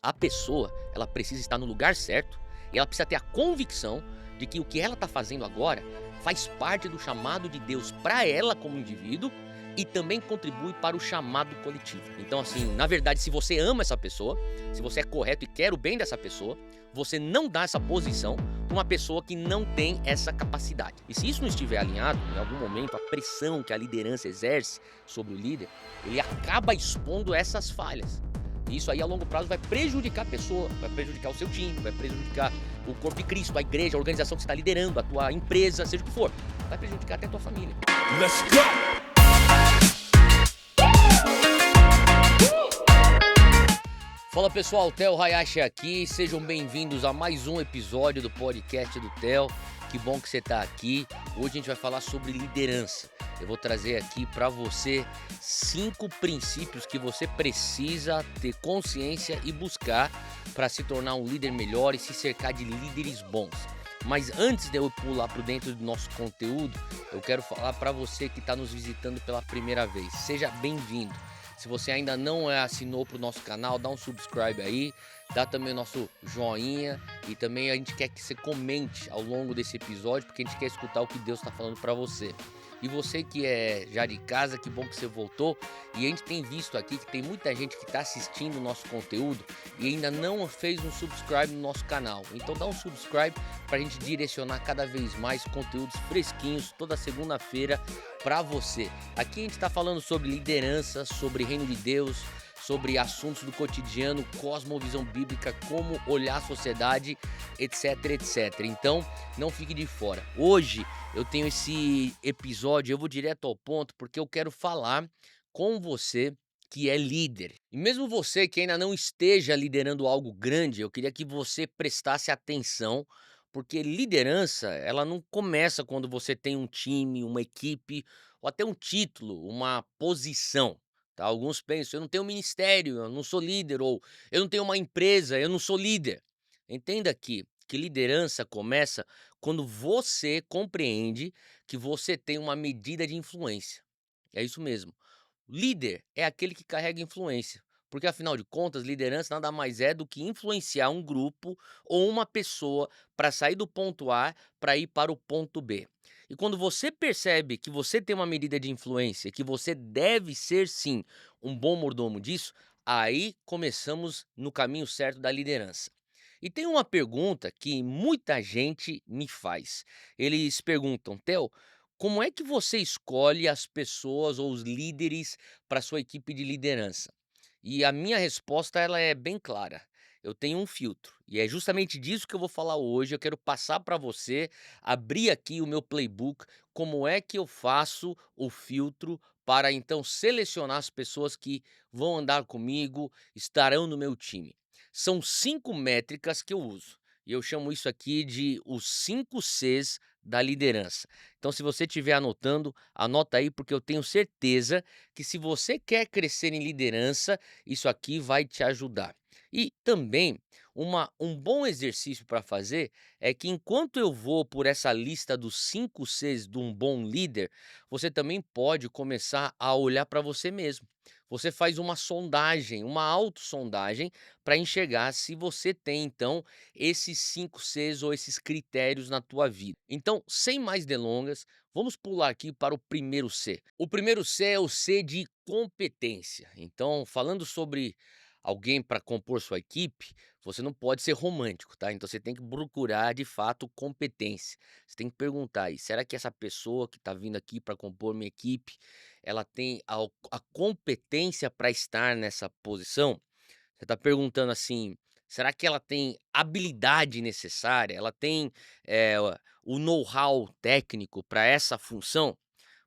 A pessoa, ela precisa estar no lugar certo e ela precisa ter a convicção de que o que ela está fazendo agora faz parte do chamado de Deus para ela como indivíduo e também contribui para o chamado coletivo. Então, assim, na verdade, se você ama essa pessoa, se você é correto e quer o bem dessa pessoa, você não dá essa posição para uma pessoa que não tem essa capacidade. E se isso não estiver alinhado, em algum momento, a pressão que a liderança exerce sobre o líder, ele acaba expondo essas falhas. E isso aí a longo prazo vai prejudicar a pessoa, vai prejudicar o seu time, vai prejudicar o corpo de Cristo, a igreja, a organização que você está liderando, a tua empresa, seja o que for. Vai prejudicar até a tua família. Let's go! Fala pessoal, Theo Hayashi aqui, sejam bem-vindos a mais um episódio do podcast do Theo. Que bom que você está aqui. Hoje a gente vai falar sobre liderança. Eu vou trazer aqui para você 5 princípios que você precisa ter consciência e buscar para se tornar um líder melhor e se cercar de líderes bons. Mas antes de eu pular para dentro do nosso conteúdo, eu quero falar para você que está nos visitando pela primeira vez. Seja bem-vindo. Se você ainda não assinou para o nosso canal, dá um subscribe aí, dá também o nosso joinha e também a gente quer que você comente ao longo desse episódio, porque a gente quer escutar o que Deus está falando para você. E você que é já de casa, que bom que você voltou. E a gente tem visto aqui que tem muita gente que está assistindo o nosso conteúdo e ainda não fez um subscribe no nosso canal. Então dá um subscribe para a gente direcionar cada vez mais conteúdos fresquinhos toda segunda-feira para você. Aqui a gente está falando sobre liderança, sobre reino de Deus, sobre assuntos do cotidiano, cosmovisão bíblica, como olhar a sociedade, etc, etc. Então, não fique de fora. Hoje eu tenho esse episódio, eu vou direto ao ponto, porque eu quero falar com você que é líder. E mesmo você que ainda não esteja liderando algo grande, eu queria que você prestasse atenção, porque liderança, ela não começa quando você tem um time, uma equipe, ou até um título, uma posição. Tá? Alguns pensam, eu não tenho ministério, eu não sou líder, ou eu não tenho uma empresa, eu não sou líder. Entenda aqui que liderança começa quando você compreende que você tem uma medida de influência. É isso mesmo. Líder é aquele que carrega influência, porque afinal de contas, liderança nada mais é do que influenciar um grupo ou uma pessoa para sair do ponto A para ir para o ponto B. E quando você percebe que você tem uma medida de influência, que você deve ser sim um bom mordomo disso, aí começamos no caminho certo da liderança. E tem uma pergunta que muita gente me faz. Eles perguntam, Theo, como é que você escolhe as pessoas ou os líderes para sua equipe de liderança? E a minha resposta ela é bem clara. Eu tenho um filtro e é justamente disso que eu vou falar hoje. Eu quero passar para você, abrir aqui o meu playbook, como é que eu faço o filtro para então selecionar as pessoas que vão andar comigo, estarão no meu time. São 5 métricas que eu uso. E eu chamo isso aqui de os 5 Cs da liderança. Então, se você estiver anotando, anota aí, porque eu tenho certeza que se você quer crescer em liderança, isso aqui vai te ajudar. E também, um bom exercício para fazer é que enquanto eu vou por essa lista dos 5 Cs de um bom líder, você também pode começar a olhar para você mesmo. Você faz uma sondagem, uma autossondagem, para enxergar se você tem, então, esses 5 Cs ou esses critérios na tua vida. Então, sem mais delongas, vamos pular aqui para o primeiro C. O primeiro C é o C de competência. Então, falando sobre alguém para compor sua equipe, você não pode ser romântico, tá? Então você tem que procurar de fato competência. Você tem que perguntar aí, será que essa pessoa que está vindo aqui para compor minha equipe, ela tem a competência para estar nessa posição? Você está perguntando assim, será que ela tem habilidade necessária? Ela tem o know-how técnico para essa função?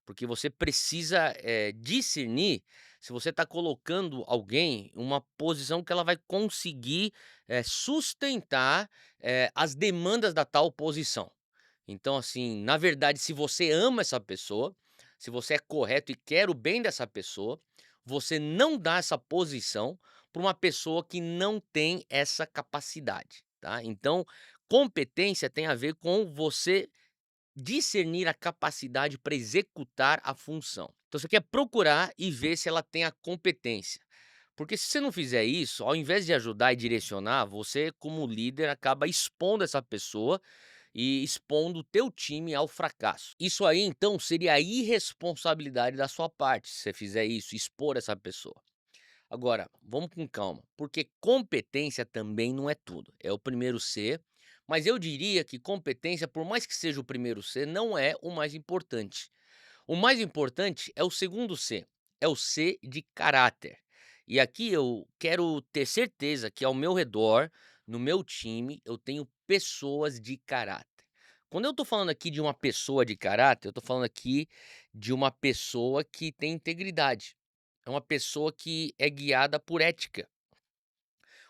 Porque você precisa, discernir se você está colocando alguém em uma posição que ela vai conseguir, sustentar, as demandas da tal posição. Então, assim, na verdade, se você ama essa pessoa, se você é correto e quer o bem dessa pessoa, você não dá essa posição para uma pessoa que não tem essa capacidade, tá. Então, competência tem a ver com você discernir a capacidade para executar a função. Então você quer procurar e ver se ela tem a competência. Porque se você não fizer isso, ao invés de ajudar e direcionar, você como líder acaba expondo essa pessoa e expondo o teu time ao fracasso. Isso aí então seria a irresponsabilidade da sua parte, se você fizer isso, expor essa pessoa. Agora, vamos com calma, porque competência também não é tudo. É o primeiro C, mas eu diria que competência, por mais que seja o primeiro C, não é o mais importante. O mais importante é o segundo C, é o C de caráter. E aqui eu quero ter certeza que ao meu redor, no meu time, eu tenho pessoas de caráter. Quando eu estou falando aqui de uma pessoa de caráter, eu estou falando aqui de uma pessoa que tem integridade. É uma pessoa que é guiada por ética.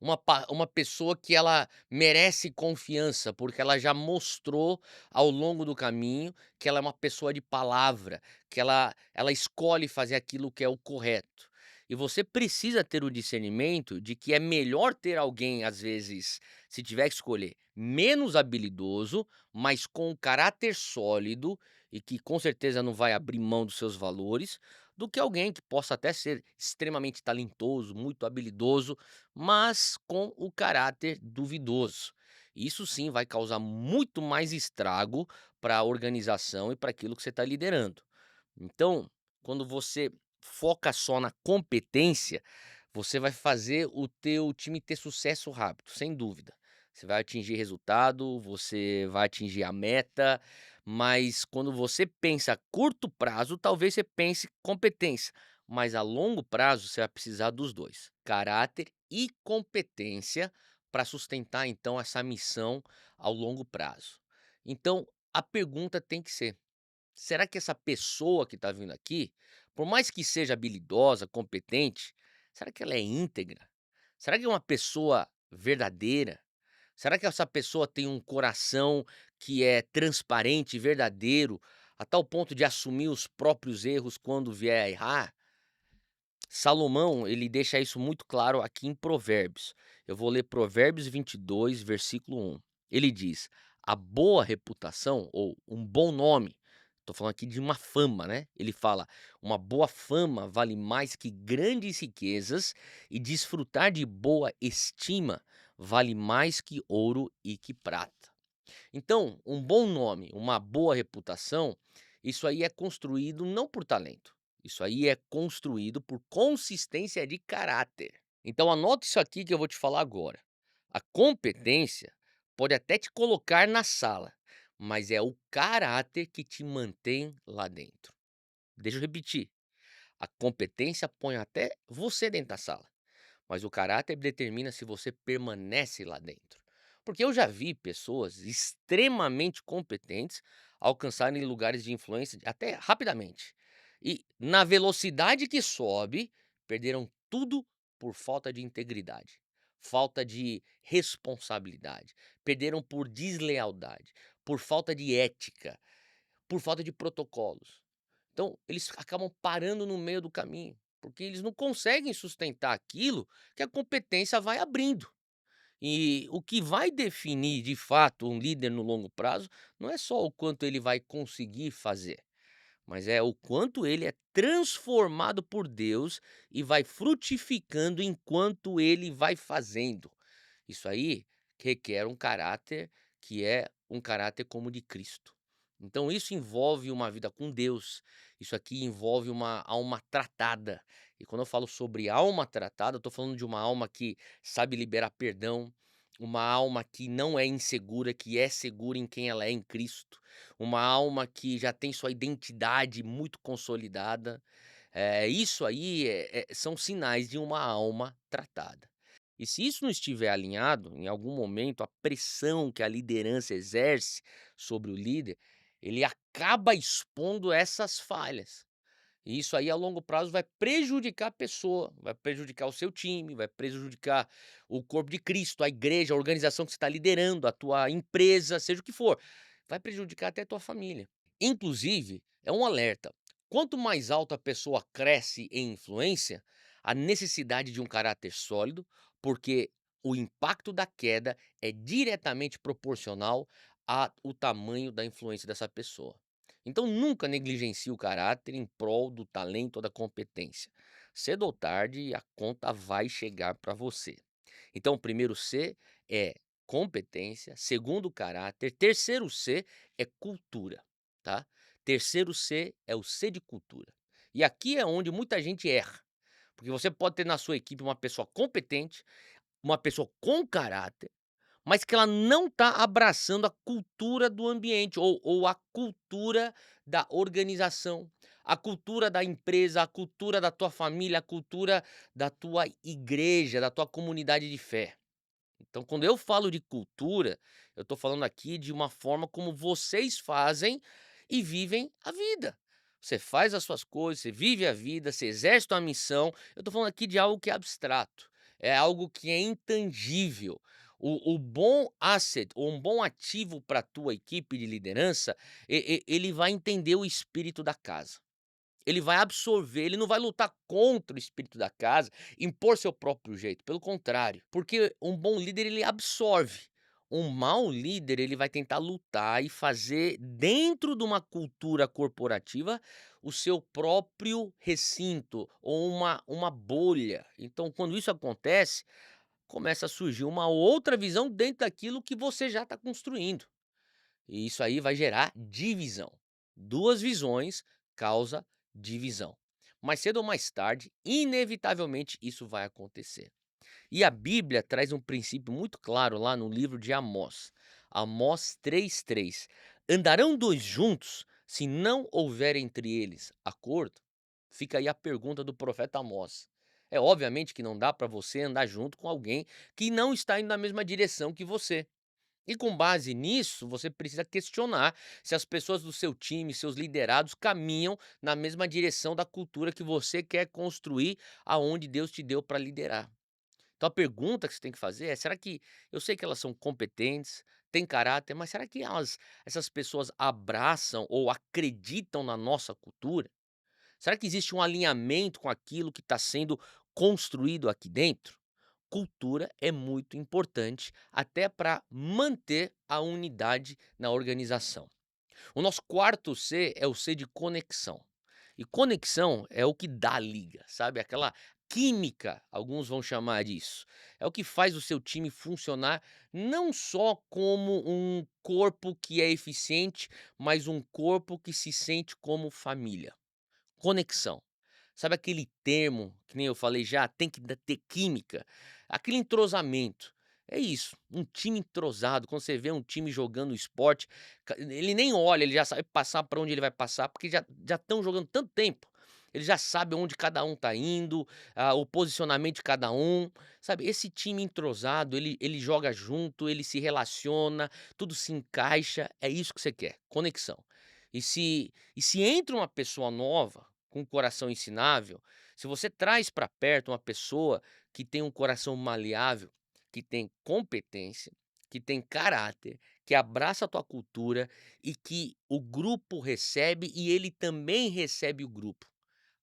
Uma pessoa que ela merece confiança, porque ela já mostrou ao longo do caminho que ela é uma pessoa de palavra, que ela escolhe fazer aquilo que é o correto. E você precisa ter o discernimento de que é melhor ter alguém, às vezes, se tiver que escolher, menos habilidoso, mas com um caráter sólido e que com certeza não vai abrir mão dos seus valores, do que alguém que possa até ser extremamente talentoso, muito habilidoso, mas com o caráter duvidoso. Isso sim vai causar muito mais estrago para a organização e para aquilo que você está liderando. Então, quando você foca só na competência, você vai fazer o teu time ter sucesso rápido, sem dúvida. Você vai atingir resultado, você vai atingir a meta, mas quando você pensa a curto prazo, talvez você pense competência, mas a longo prazo você vai precisar dos dois, caráter e competência, para sustentar então essa missão ao longo prazo. Então, a pergunta tem que ser: será que essa pessoa que está vindo aqui, por mais que seja habilidosa, competente, será que ela é íntegra? Será que é uma pessoa verdadeira? Será que essa pessoa tem um coração que é transparente e verdadeiro, a tal ponto de assumir os próprios erros quando vier a errar? Salomão, ele deixa isso muito claro aqui em Provérbios. Eu vou ler Provérbios 22, versículo 1. Ele diz: "A boa reputação ou um bom nome", estou falando aqui de uma fama, né? Ele fala: "Uma boa fama vale mais que grandes riquezas e desfrutar de boa estima vale mais que ouro e que prata". Então, um bom nome, uma boa reputação, isso aí é construído não por talento. Isso aí é construído por consistência de caráter. Então, anota isso aqui que eu vou te falar agora. A competência pode até te colocar na sala, mas é o caráter que te mantém lá dentro. Deixa eu repetir. A competência põe até você dentro da sala, mas o caráter determina se você permanece lá dentro. Porque eu já vi pessoas extremamente competentes alcançarem lugares de influência até rapidamente. E na velocidade que sobe, perderam tudo por falta de integridade, falta de responsabilidade, perderam por deslealdade, por falta de ética, por falta de protocolos. Então, eles acabam parando no meio do caminho, porque eles não conseguem sustentar aquilo que a competência vai abrindo. E o que vai definir de fato um líder no longo prazo não é só o quanto ele vai conseguir fazer, mas é o quanto ele é transformado por Deus e vai frutificando enquanto ele vai fazendo. Isso aí requer um caráter que é um caráter como o de Cristo. Então isso envolve uma vida com Deus, isso aqui envolve uma alma tratada. E quando eu falo sobre alma tratada, eu estou falando de uma alma que sabe liberar perdão, uma alma que não é insegura, que é segura em quem ela é em Cristo, uma alma que já tem sua identidade muito consolidada. Isso aí são sinais de uma alma tratada. E se isso não estiver alinhado, em algum momento, a pressão que a liderança exerce sobre o líder, ele acaba expondo essas falhas. E isso aí, a longo prazo, vai prejudicar a pessoa, vai prejudicar o seu time, vai prejudicar o corpo de Cristo, a igreja, a organização que você está liderando, a tua empresa, seja o que for. Vai prejudicar até a tua família. Inclusive, é um alerta: quanto mais alto a pessoa cresce em influência, a necessidade de um caráter sólido, porque o impacto da queda é diretamente proporcional ao tamanho da influência dessa pessoa. Então nunca negligencie o caráter em prol do talento ou da competência. cedo ou tarde a conta vai chegar para você. Então, o primeiro C é competência, segundo caráter, terceiro C é cultura, tá? Terceiro C é o C de cultura. E aqui é onde muita gente erra, porque você pode ter na sua equipe uma pessoa competente, uma pessoa com caráter, mas que ela não está abraçando a cultura do ambiente ou a cultura da organização, a cultura da empresa, a cultura da tua família, a cultura da tua igreja, da tua comunidade de fé. Então, quando eu falo de cultura, eu estou falando aqui de uma forma como vocês fazem e vivem a vida. Você faz as suas coisas, você vive a vida, você exerce a missão. Eu estou falando aqui de algo que é abstrato, é algo que é intangível. O bom asset, ou um bom ativo para a tua equipe de liderança, ele vai entender o espírito da casa. Ele vai absorver, ele não vai lutar contra o espírito da casa, impor seu próprio jeito, pelo contrário, porque um bom líder ele absorve. Um mau líder ele vai tentar lutar e fazer dentro de uma cultura corporativa o seu próprio recinto ou uma bolha. Então, quando isso acontece, começa a surgir uma outra visão dentro daquilo que você já está construindo. E isso aí vai gerar divisão. Duas visões causa divisão. Mais cedo ou mais tarde, inevitavelmente isso vai acontecer. E a Bíblia traz um princípio muito claro lá no livro de Amós. Amós 3:3. Andarão dois juntos se não houver entre eles acordo? Fica aí a pergunta do profeta Amós. É obviamente que não dá para você andar junto com alguém que não está indo na mesma direção que você. E com base nisso, você precisa questionar se as pessoas do seu time, seus liderados, caminham na mesma direção da cultura que você quer construir aonde Deus te deu para liderar. Então a pergunta que você tem que fazer é: será que eu sei que elas são competentes, têm caráter, mas será que essas pessoas abraçam ou acreditam na nossa cultura? Será que existe um alinhamento com aquilo que está sendo construído aqui dentro? Cultura é muito importante até para manter a unidade na organização. O nosso quarto C é o C de conexão. E conexão é o que dá liga, sabe? Aquela química, alguns vão chamar disso. É o que faz o seu time funcionar não só como um corpo que é eficiente, mas um corpo que se sente como família. Conexão. Sabe aquele termo, que nem eu falei já, tem que ter química, aquele entrosamento. É isso, um time entrosado, quando você vê um time jogando esporte, ele nem olha, ele já sabe passar para onde ele vai passar, porque já estão jogando tanto tempo. Ele já sabe onde cada um tá indo, o posicionamento de cada um, sabe? Esse time entrosado, ele joga junto, ele se relaciona, tudo se encaixa, é isso que você quer, conexão. E se entra uma pessoa nova, com um coração ensinável, se você traz para perto uma pessoa que tem um coração maleável, que tem competência, que tem caráter, que abraça a tua cultura e que o grupo recebe e ele também recebe o grupo.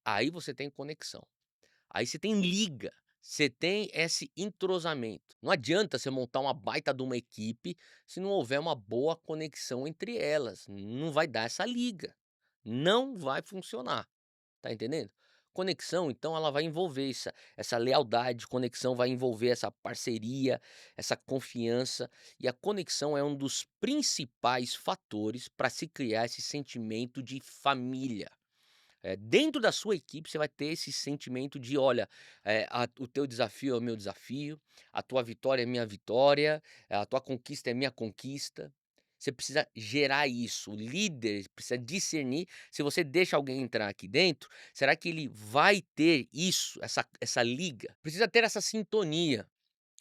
Aí você tem conexão. Aí você tem liga, você tem esse entrosamento. Não adianta você montar uma baita de uma equipe se não houver uma boa conexão entre elas. Não vai dar essa liga. Não vai funcionar. Tá entendendo? Conexão, então, ela vai envolver essa lealdade, conexão vai envolver essa parceria, essa confiança, e a conexão é um dos principais fatores para se criar esse sentimento de família. Dentro da sua equipe, você vai ter esse sentimento de: "Olha, o teu desafio é o meu desafio, a tua vitória é minha vitória, a tua conquista é minha conquista". Você precisa gerar isso, o líder precisa discernir se você deixa alguém entrar aqui dentro, será que ele vai ter isso, essa liga? Precisa ter essa sintonia,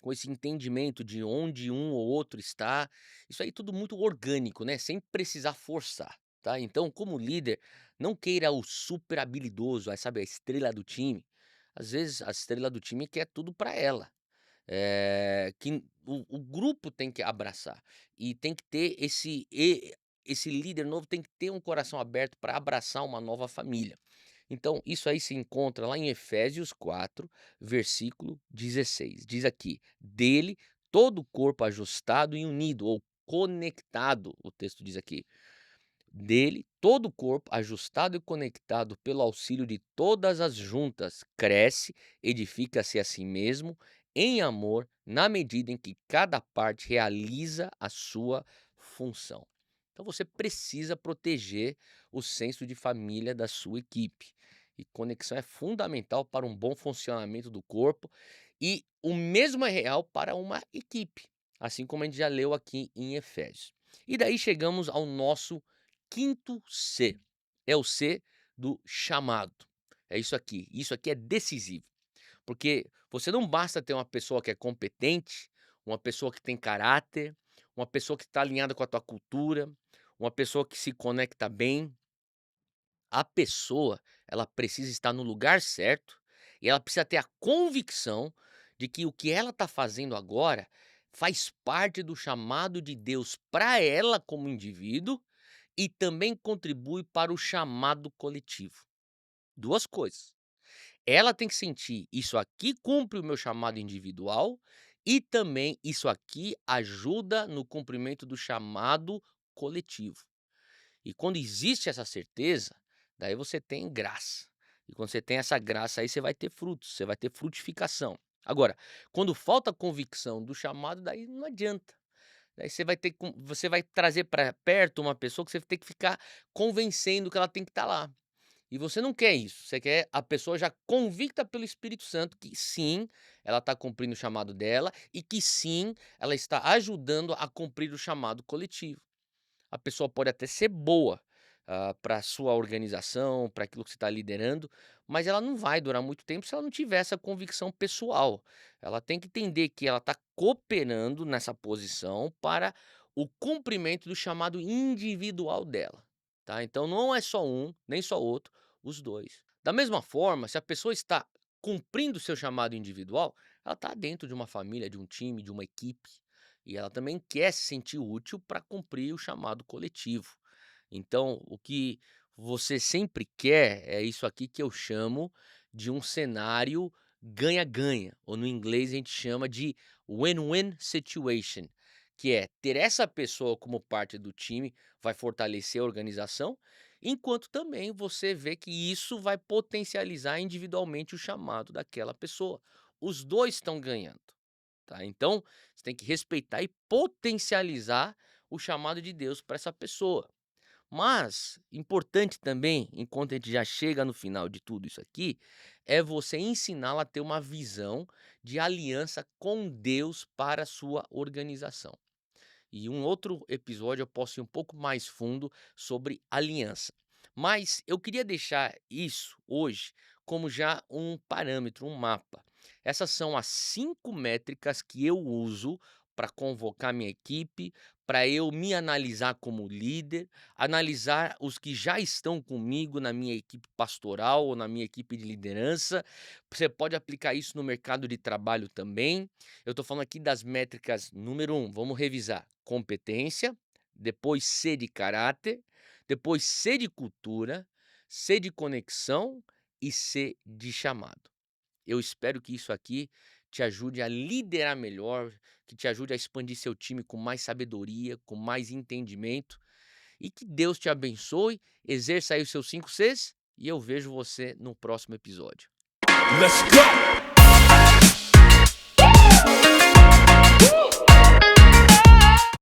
com esse entendimento de onde um ou outro está, isso aí tudo muito orgânico, né, sem precisar forçar, tá. Então, como líder, não queira o super habilidoso, sabe, a estrela do time. Às vezes a estrela do time quer tudo para ela, que o grupo tem que abraçar, e tem que ter esse líder novo tem que ter um coração aberto para abraçar uma nova família. Então, isso aí se encontra lá em Efésios 4, versículo 16. Diz aqui: "Dele todo o corpo ajustado e unido", ou conectado, o texto diz aqui, dele, todo o corpo, ajustado e conectado pelo auxílio de todas as juntas, cresce, edifica-se a si mesmo em amor, na medida em que cada parte realiza a sua função. Então você precisa proteger o senso de família da sua equipe. E conexão é fundamental para um bom funcionamento do corpo, e o mesmo é real para uma equipe, assim como a gente já leu aqui em Efésios. E daí chegamos ao nosso quinto C. É o C do chamado. É isso aqui. Isso aqui é decisivo. Porque você não basta ter uma pessoa que é competente, uma pessoa que tem caráter, uma pessoa que está alinhada com a tua cultura, uma pessoa que se conecta bem. A pessoa, ela precisa estar no lugar certo e ela precisa ter a convicção de que o que ela está fazendo agora faz parte do chamado de Deus para ela como indivíduo e também contribui para o chamado coletivo. Duas coisas. Ela tem que sentir: isso aqui cumpre o meu chamado individual e também isso aqui ajuda no cumprimento do chamado coletivo. E quando existe essa certeza, daí você tem graça. E quando você tem essa graça aí, você vai ter frutos, você vai ter frutificação. Agora, quando falta convicção do chamado, daí não adianta. Daí você vai trazer para perto uma pessoa que você tem que ficar convencendo que ela tem que estar lá. E você não quer isso, você quer a pessoa já convicta pelo Espírito Santo que sim, ela está cumprindo o chamado dela e que sim, ela está ajudando a cumprir o chamado coletivo. A pessoa pode até ser boa, para a sua organização, para aquilo que você está liderando, mas ela não vai durar muito tempo se ela não tiver essa convicção pessoal. Ela tem que entender que ela está cooperando nessa posição para o cumprimento do chamado individual dela, tá. Então não é só um, nem só outro, os 2. Da mesma forma, se a pessoa está cumprindo o seu chamado individual, ela está dentro de uma família, de um time, de uma equipe. E ela também quer se sentir útil para cumprir o chamado coletivo. Então, o que você sempre quer é isso aqui que eu chamo de um cenário ganha-ganha, ou no inglês a gente chama de win-win situation, que é ter essa pessoa como parte do time vai fortalecer a organização, enquanto também você vê que isso vai potencializar individualmente o chamado daquela pessoa. Os dois estão ganhando. Tá? Então, você tem que respeitar e potencializar o chamado de Deus para essa pessoa. Mas, importante também, enquanto a gente já chega no final de tudo isso aqui, é você ensiná-la a ter uma visão de aliança com Deus para a sua organização. E um outro episódio eu posso ir um pouco mais fundo sobre aliança. Mas eu queria deixar isso hoje como já um parâmetro, um mapa. Essas são as 5 métricas que eu uso para convocar minha equipe, para eu me analisar como líder, analisar os que já estão comigo na minha equipe pastoral ou na minha equipe de liderança. Você pode aplicar isso no mercado de trabalho também. Eu estou falando aqui das métricas número 1, vamos revisar: competência, depois C de caráter, depois C de cultura, C de conexão e C de chamado. Eu espero que isso aqui te ajude a liderar melhor, que te ajude a expandir seu time com mais sabedoria, com mais entendimento, e que Deus te abençoe, exerça aí os seus 5 Cs e eu vejo você no próximo episódio. Let's go!